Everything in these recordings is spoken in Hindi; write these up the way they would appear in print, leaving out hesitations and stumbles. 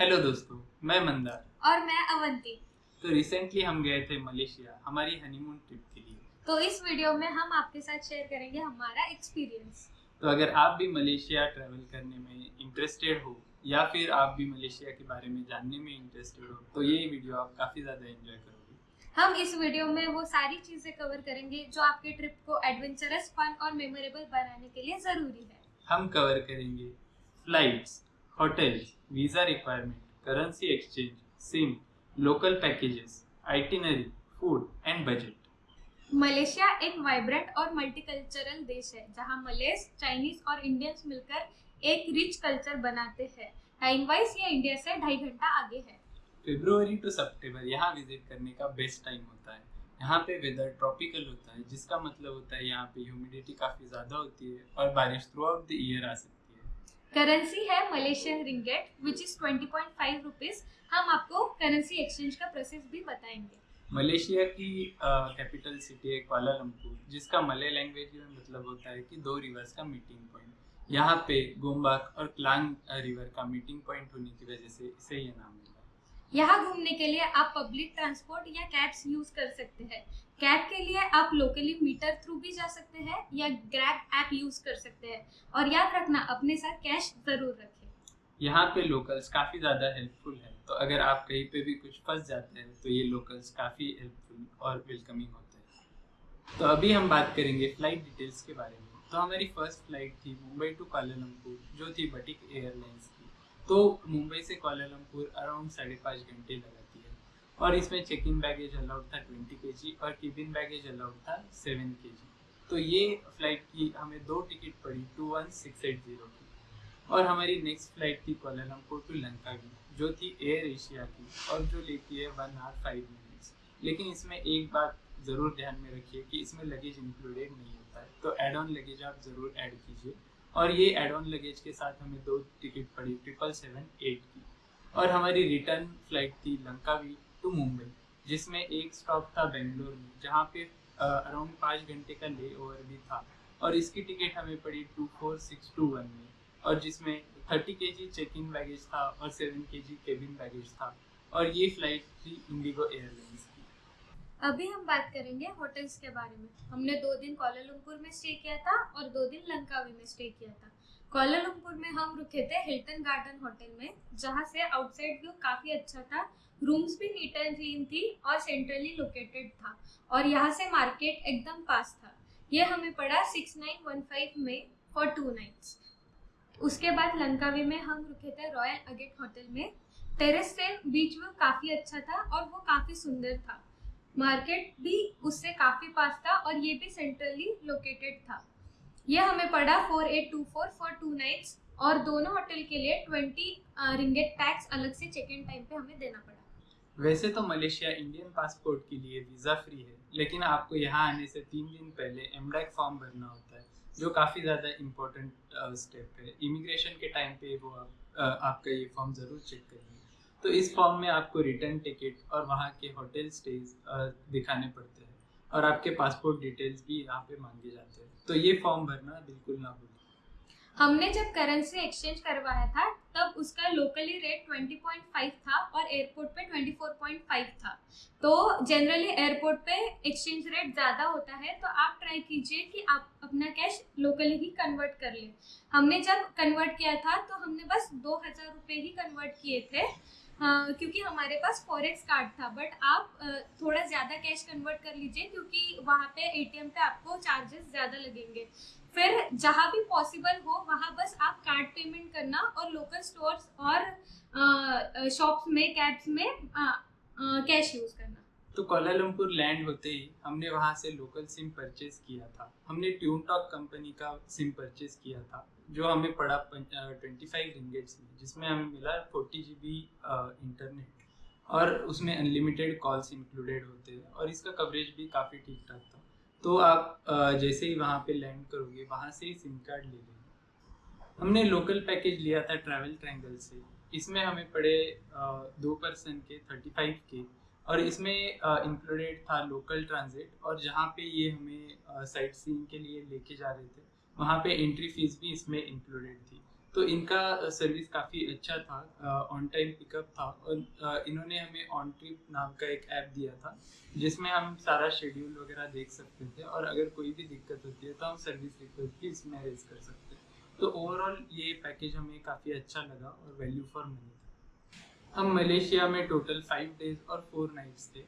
हेलो दोस्तों, मैं मंदार। और मैं अवंती। तो रिसेंटली हम गए थे मलेशिया हमारी हनीमून ट्रिप के लिए। तो इस वीडियो में हम आपके साथ शेयर करेंगे हमारा एक्सपीरियंस। तो अगर आप भी मलेशिया ट्रैवल करने में इंटरेस्टेड हो या फिर आप भी मलेशिया के बारे में जानने में इंटरेस्टेड हो तो ये वीडियो आप काफ़ी ज़्यादा एंजॉय करोगे। हम इस वीडियो में वो सारी चीजें कवर करेंगे जो आपके ट्रिप को एडवेंचरस, फन और मेमोरेबल बनाने के लिए जरूरी है। हम कवर करेंगे flights, hotels, visa requirement, currency exchange, SIM, local packages, itinerary, food and budget. Malaysia एक वाइब्रेंट और मल्टीकल्चरल देश है जहां मलेस, चाइनीज और इंडियंस मिलकर एक रिच कल्चर बनाते हैं। टाइम वाइज ये इंडिया से 2.5 घंटा आगे है। फरवरी टू सितंबर यहाँ विजिट करने का बेस्ट टाइम होता है। यहाँ पे वेदर ट्रॉपिकल होता है, जिसका मतलब होता है यहाँ पे ह्यूमिडिटी काफ़ी ज़्यादा होती है और बारिश थ्रू आउट द ईयर आ सकती है। करेंसी है Malaysian ringgit which is 20.5 rupees. हम आपको करेंसी एक्सचेंज का प्रोसेस भी बताएंगे। मलेशिया की कैपिटल सिटी है कुआलालंपुर, जिसका मलय लैंग्वेज में मतलब होता है कि दो रिवर्स का मीटिंग पॉइंट। यहाँ पे गोम्बाक और क्लांग रिवर का मीटिंग पॉइंट होने की वजह से इसे ये नाम मिला। यहाँ घूमने के लिए आप पब्लिक ट्रांसपोर्ट या कैब्स यूज कर सकते हैं। कैब के लिए आप लोकली मीटर थ्रू भी जा सकते हैं या ग्रैब ऐप यूज कर सकते हैं। और याद रखना, अपने साथ कैश जरूर रखें। यहाँ पे लोकल्स काफ़ी ज़्यादा हेल्पफुल है, तो अगर आप कहीं पे भी कुछ फंस जाते हैं तो ये लोकल्स काफ़ी हेल्पफुल और वेलकमिंग होते हैं। तो अभी हम बात करेंगे फ़्लाइट डिटेल्स के बारे में। तो हमारी फर्स्ट फ्लाइट थी मुंबई टू कुआलालंपुर, जो थी बटिक एयरलाइंस की। तो मुंबई से कुआलालंपुर अराउंड 5.5 घंटे लगाती है और इसमें चेक इन बैगेज अलाउड था 20 kg और केबिन बैगेज अलाउड था 7 kg। तो ये फ्लाइट की हमें 2 टिकट पड़ी 21680 की। और हमारी नेक्स्ट फ्लाइट थी कुआलालंपुर टू लंकावी, जो थी एयर एशिया की और जो लेती है 1 hour 5 minutes। लेकिन इसमें एक बात ज़रूर ध्यान में रखिए कि इसमें लगेज इंक्लूडेड नहीं होता है, तो एड ऑन लगेज आप ज़रूर ऐड कीजिए। और ये एड ऑन लगेज के साथ हमें 2 टिकट पड़ी 777 की। और हमारी रिटर्न फ्लाइट थी लंकावी टू मुंबई, जिसमें एक स्टॉप था बेंगलोर में, जहाँ पे अराउंड 5 घंटे का ले ओवर भी था। और इसकी टिकट हमें पड़ी 24621 में, और जिसमें 30 kg चेक इन बैगेज था और 7 kg केबिन बैगेज था। और ये फ्लाइट थी इंडिगो एयरलाइंस की। अभी हम बात करेंगे होटल्स के बारे में। हमने 2 दिन कुआलालंपुर में स्टे किया था और 2 दिन लंकावी में स्टे किया था। कुआलालंपुर में हम रुके थे हिल्टन गार्डन होटल में, जहाँ से आउटसाइड व्यू काफी अच्छा था। रूम्स भी नीट एंड क्लीन थी और सेंट्रली लोकेटेड था। और यहाँ से मार्केट एकदम पास था। ये हमें पड़ा 6915 में फॉर 2 नाइट्स। उसके बाद लंकावी में हम रुके थे रॉयल अगेट होटल में। टेरेस से बीच व्यू काफी अच्छा था और वो काफी सुंदर था। मार्केट भी उससे काफी पास था और ये भी सेंट्रली लोकेटेड था। ये हमें पड़ा 4824 फॉर 2 नाइट्स और दोनों होटल के लिए 20 रिंगेट टैक्स अलग से चेक इन टाइम पे हमें देना पड़ा। वैसे तो मलेशिया इंडियन पासपोर्ट के लिए वीज़ा फ्री है, लेकिन आपको यहाँ आने से 3 दिन पहले एमडैक फॉर्म भरना होता है, जो काफ़ी ज़्यादा इम्पोर्टेंट स्टेप है। इमिग्रेशन के टाइम पे वो आपका ये फॉर्म ज़रूर चेक करेंगे। तो इस फॉर्म में आपको रिटर्न टिकट और वहाँ के होटल स्टेज दिखाने पड़ते हैं, और आपके पासपोर्ट डिटेल्स भी यहाँ पे मांगे जाते हैं। तो ये फॉर्म भरना बिल्कुल ना भूलें। हमने जब करेंसी एक्सचेंज करवाया था तब उसका लोकली रेट 20.5 था और एयरपोर्ट पे 24.5 था। तो जनरली एयरपोर्ट पे एक्सचेंज रेट ज़्यादा होता है, तो आप ट्राई कीजिए कि आप अपना कैश लोकली ही कन्वर्ट कर लें। हमने जब कन्वर्ट किया था तो हमने बस 2000 रुपये ही कन्वर्ट किए थे, क्योंकि हमारे पास फॉरेक्स कार्ड था। बट आप थोड़ा ज़्यादा कैश कन्वर्ट कर लीजिए, क्योंकि वहाँ पे एटीएम पे आपको चार्जेस ज़्यादा लगेंगे। फिर जहाँ भी पॉसिबल हो वहाँ बस आप कार्ड पेमेंट करना और लोकल स्टोर्स और शॉप्स में, कैब्स में कैश यूज़ करना। तो कुआलालंपुर लैंड होते ही हमने वहाँ से लोकल सिम परचेज किया था। हमने ट्यून टॉक कंपनी का सिम परचेज किया था, जो हमें पड़ा 25 रिंगेट्स में, जिसमें हमें मिला 40 GB इंटरनेट, और उसमें अनलिमिटेड कॉल्स इंक्लूडेड होते हैं और इसका कवरेज भी काफ़ी ठीक ठाक था। तो आप जैसे ही वहाँ पे लैंड करोगे वहाँ से ही सिम कार्ड ले लेंगे। हमने लोकल पैकेज लिया था ट्रैवल ट्रायंगल से। इसमें हमें पड़े 2 पर्सन के 35 के, और इसमें इंक्लूडेड था लोकल ट्रांजिट, और जहाँ पे ये हमें साइट सीइंग के लिए लेके जा रहे थे वहाँ पे एंट्री फीस भी इसमें इंक्लूडेड थी। तो इनका सर्विस काफ़ी अच्छा था, ऑन टाइम पिकअप था, और इन्होंने हमें ऑन ट्रिप नाम का एक ऐप दिया था जिसमें हम सारा शेड्यूल वगैरह देख सकते थे, और अगर कोई भी दिक्कत होती है तो हम सर्विस रिक्वेस्ट भी इसमें रेज कर सकते हैं। तो ओवरऑल ये पैकेज हमें काफ़ी अच्छा लगा और वैल्यू फॉर मनी था। हम मलेशिया में टोटल 5 डेज और 4 नाइट्स थे।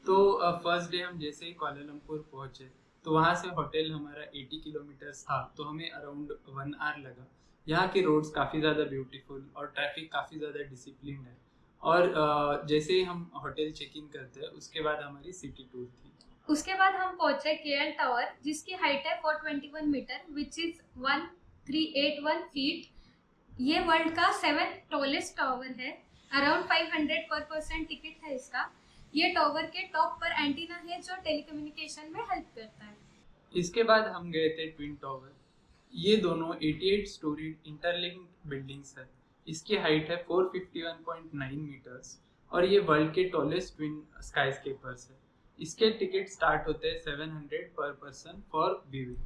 तो फर्स्ट डे हम जैसे ही कोलालमपुर पहुँचे तो वहाँ से होटल हमारा 80 किलोमीटर्स था, तो हमें अराउंड 1 आवर लगा। यहाँ के रोड्स काफ़ी ज़्यादा ब्यूटीफुल और ट्रैफिक काफ़ी ज़्यादा डिसिप्लिन है। और जैसे ही हम होटल चेक इन करते हैं उसके बाद हमारी सिटी टूर थी। उसके बाद हम पहुंचे केएल टावर, जिसकी हाइट है 421 मीटर विच इज 1381 फीट। ये वर्ल्ड का 7th टॉलेस्ट टावर है। अराउंड 500 पर पर्सन टिकट है इसका। ये टावर के टॉप पर एंटीना है जो टेलीकम्युनिकेशन में हेल्प करता है। इसके बाद हम गए थे ट्विन टावर। ये दोनों 88 स्टोरी इंटरलिंक्ड बिल्डिंग्स है। इसकी हाइट है 451.9 मीटर्स और ये वर्ल्ड के टॉलेस्ट ट्विन स्काईस्केपर्स है। इसके टिकट स्टार्ट होते हैं 700 पर पर्सन फॉर व्यूइंग।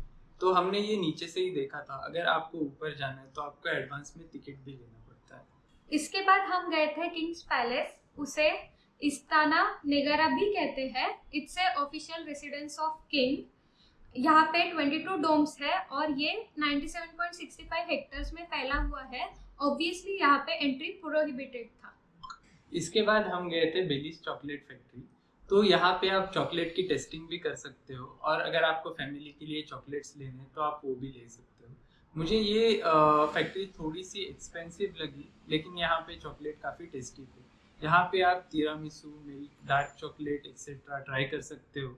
तो हमने ये नीचे से ही देखा था, अगर आपको ऊपर जाना है तो आपको एडवांस में टिकट भी लेना पड़ता है। इसके बाद हम गए थे किंग्स पैलेस, उसे इस्ताना नेगरा भी कहते हैं। It's a official residence of king. यहाँ पे 22 डोम्स है और ये 97.65 हेक्टर्स में फैला हुआ है। ऑब्वियसली यहाँ पे एंट्री प्रोहिबिटेड था। इसके बाद हम गए थे बेलीज चॉकलेट फैक्ट्री। तो यहाँ पे आप चॉकलेट की टेस्टिंग भी कर सकते हो, और अगर आपको फैमिली के लिए चॉकलेट्स लेने हैं तो आप वो भी ले सकते हो। मुझे ये फैक्ट्री थोड़ी सी एक्सपेंसिव लगी, लेकिन यहाँ पे चॉकलेट काफ़ी टेस्टी थे। यहाँ पे आप tiramisu, milk, dark chocolate etcetera try कर सकते हो,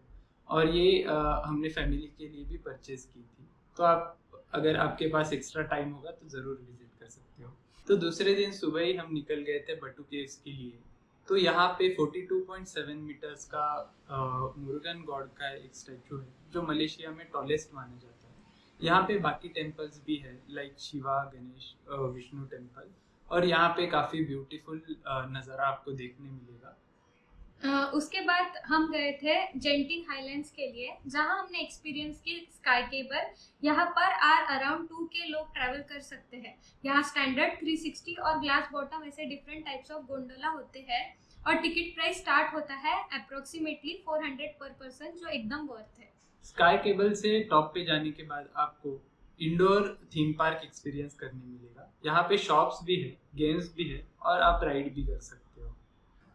और ये हमने फैमिली के लिए भी परचेज की थी। तो आप अगर आपके पास एक्स्ट्रा टाइम होगा तो ज़रूर विजिट कर सकते हो। तो दूसरे दिन सुबह ही हम निकल गए थे बटू केव्स के लिए। तो यहाँ पे 42.7 मीटर्स का मुरुगन गॉड का एक स्टैचू है जो मलेशिया में टॉलेस्ट माना जाता है। यहाँ पे बाकी टेम्पल्स भी है लाइक शिवा, गणेश, विष्णु टेम्पल, और यहाँ पे काफ़ी ब्यूटीफुल नज़ारा आपको देखने मिलेगा। उसके बाद हम गए थे जेंटिंग हाईलैंड्स के लिए, जहां हमने एक्सपीरियंस की स्काई केबल। यहाँ पर अराउंड 2 के लोग ट्रैवल कर सकते हैं। यहाँ स्टैंडर्ड, 360 और ग्लास बॉटम ऐसे डिफरेंट टाइप्स ऑफ गोंडोला होते हैं, और टिकट प्राइस स्टार्ट होता है अप्रोक्सीमेटली 400 पर पर्सन, जो एकदम वर्थ है। स्काई केबल से टॉप पे जाने के बाद आपको इंडोर थीम पार्क एक्सपीरियंस करने मिलेगा। यहाँ पे शॉप्स भी है, गेम्स भी है, और आप राइड भी कर सकते हो।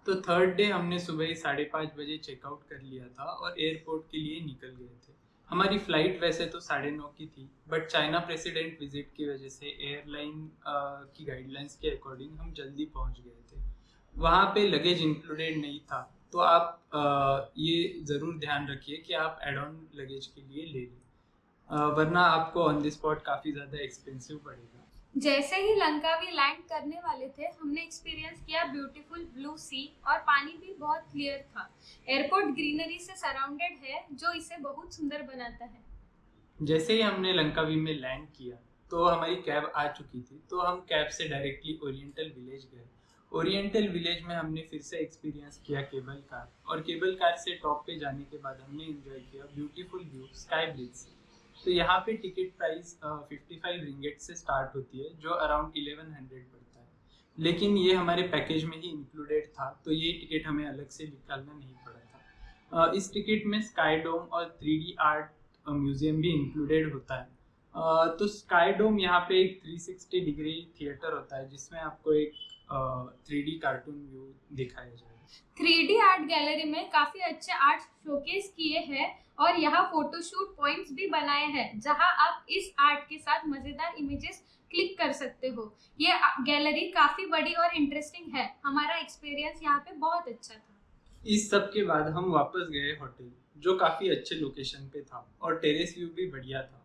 तो थर्ड डे हमने सुबह ही 5:30 बजे चेकआउट कर लिया था और एयरपोर्ट के लिए निकल गए थे। हमारी फ्लाइट वैसे तो 9:30 की थी, बट चाइना प्रेसिडेंट विजिट की वजह से एयरलाइन की गाइडलाइंस के अकॉर्डिंग हम जल्दी पहुंच गए थे। वहाँ पे लगेज इंक्लूडेड नहीं था, तो आप ये ज़रूर ध्यान रखिए कि आप एड ऑन लगेज के लिए ले लें, वरना आपको ऑन द स्पॉट काफ़ी ज़्यादा एक्सपेंसिव पड़ेगा। जैसे ही लंकावी लैंड करने वाले थे, हमने एक्सपीरियंस किया ब्यूटीफुल ब्लू सी, और पानी भी बहुत क्लियर था। एयरपोर्ट ग्रीनरी से सराउंडेड है, जो इसे बहुत सुंदर बनाता है। जैसे ही हमने लंकावी में लैंड किया तो हमारी कैब आ चुकी थी, तो हम कैब से डायरेक्टली ओरिएंटल विलेज गए। ओरिएंटल विलेज में हमने फिर से एक्सपीरियंस किया केबल कार, और केबल कार से टॉप पे जाने के बाद हमने एंजॉय किया ब्यूटीफुल व्यू स्काई ब्रिज से। तो यहाँ पे टिकट प्राइस 55 रिंगेट से स्टार्ट होती है, जो अराउंड 1100 पड़ता है, लेकिन ये हमारे पैकेज में ही इंक्लूडेड था, तो ये टिकट हमें अलग से निकालना नहीं पड़ा था। इस टिकट में स्काई डोम और 3D आर्ट म्यूजियम भी इंक्लूडेड होता है। तो स्काई डोम यहाँ पे एक 360 डिग्री थिएटर होता है, जिसमें आपको एक 3D कार्टून व्यू दिखाया जाएगा। 3D आर्ट गैलरी में काफी अच्छे आर्ट शोकेस किए हैं, और यहाँ फोटोशूट पॉइंट्स भी बनाए हैं, जहाँ आप इस आर्ट के साथ मजेदार इमेजेस क्लिक कर सकते हो। ये गैलरी काफी बड़ी और इंटरेस्टिंग है। हमारा एक्सपीरियंस यहाँ पे बहुत अच्छा था। इस सब के बाद हम वापस गए होटल, जो काफी अच्छे लोकेशन पे था और टेरेस व्यू भी बढ़िया था।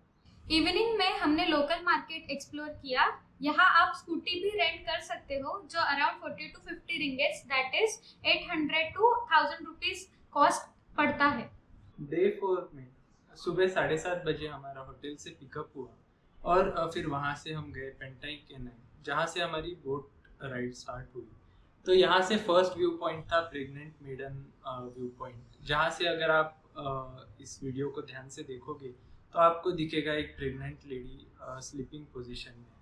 इवनिंग में हमने लोकल मार्केट एक्सप्लोर किया। यहाँ आप स्कूटी भी रेंट कर सकते हो, जो around 40 to 50 ringgits, that is 800 to 1000 rupees cost पड़ता है। डे 4 में सुबह 7:30 बजे हमारा होटल से पिकअप हुआ, और फिर वहाँ से हम गए पेंटाई केनाई, जहाँ से हमारी बोट राइड स्टार्ट हुई। तो यहाँ से फर्स्ट व्यू पॉइंट था प्रेग्नेंट मेडन व्यू पॉइंट, जहाँ से अगर आप इस वीडियो को ध्यान से देखोगे तो आपको दिखेगा एक प्रेग्नेंट लेडी स्लीपिंग पोजीशन में।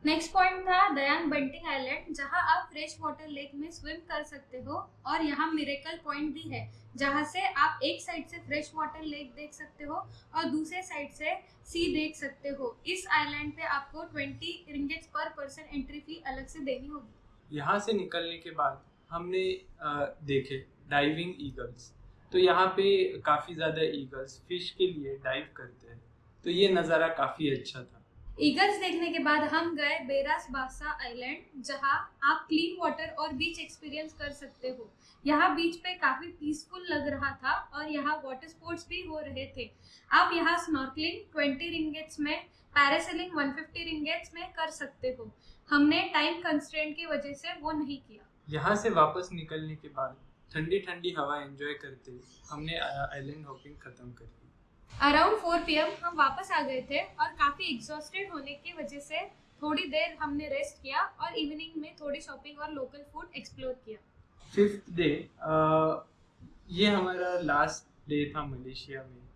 नेक्स्ट पॉइंट था दयांग बंटिंग आइलैंड, जहां आप फ्रेश वाटर लेक में स्विम कर सकते हो और यहाँ मिरेकल पॉइंट भी है, जहां से आप एक साइड से फ्रेश वाटर लेक देख सकते हो और दूसरे साइड से सी देख सकते हो। इस आइलैंड पे आपको 20 रिंगिट्स पर पर्सन एंट्री फी अलग से देनी होगी। यहाँ से निकलने के बाद हमने देखे डाइविंग ईगल्स। तो यहाँ पे काफ़ी ज़्यादा ईगल्स फिश के लिए डाइव करते हैं, तो ये नज़ारा काफ़ी अच्छा था। ईगल्स देखने के बाद हम गए बेरास बासा आइलैंड, जहां आप क्लीन वाटर और बीच एक्सपीरियंस कर सकते हो। यहाँ बीच पे काफी पीसफुल लग रहा था और यहाँ वाटर स्पोर्ट्स भी हो रहे थे। आप यहाँ स्नॉर्कलिंग 20 रिंगेट्स में, पैरासेलिंग 150 रिंगेट्स में कर सकते हो। हमने टाइम कंस्ट्रेंट की वजह से वो नहीं किया। यहाँ से वापस निकलने के बाद ठंडी ठंडी हवा एंजॉय करते हमने आइलैंड हॉपिंग खत्म कर दी। अराउंड 4 PM हम वापस आ गए थे और काफी एग्जॉस्टेड होने की वजह से थोड़ी देर हमने रेस्ट किया और इवनिंग में थोड़ी शॉपिंग और लोकल फूड एक्सप्लोर किया। 5th डे, ये हमारा लास्ट डे था मलेशिया में,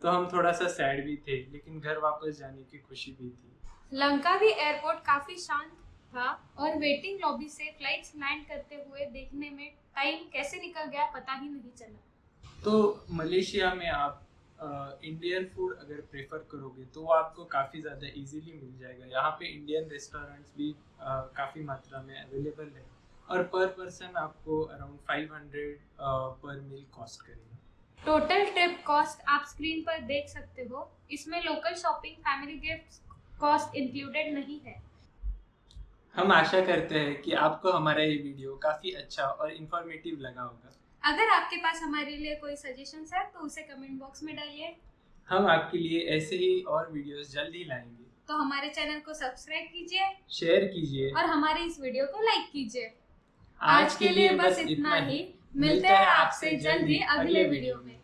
तो हम थोड़ा सा सैड भी थे, लेकिन घर वापस जाने की खुशी भी थी। लंकावी एयरपोर्ट काफी शांत था और वेटिंग लॉबी से फ्लाइट्स लैंड करते हुए देखने में टाइम कैसे निकल गया पता ही नहीं चला। तो मलेशिया में आप इंडियन फूड अगर प्रेफर करोगे तो वो आपको काफ़ी ज़्यादा इजीली मिल जाएगा। यहाँ पे इंडियन रेस्टोरेंट्स भी काफ़ी मात्रा में अवेलेबल है और पर पर्सन आपको अराउंड 500 पर मील कॉस्ट करेगा। टोटल ट्रिप कॉस्ट आप स्क्रीन पर देख सकते हो। इसमें local shopping, family gifts cost included नहीं है। हम आशा करते हैं कि आपको हमारा ये वीडियो काफ़ी अच्छा और इन्फॉर्मेटिव लगा होगा। अगर आपके पास हमारे लिए कोई सजेशंस है तो उसे कमेंट बॉक्स में डालिए। हम आपके लिए ऐसे ही और वीडियोस जल्द ही लाएंगे, तो हमारे चैनल को सब्सक्राइब कीजिए, शेयर कीजिए और हमारे इस वीडियो को लाइक कीजिए। आज के लिए बस इतना ही। मिलते हैं आपसे जल्द ही अगले वीडियो में।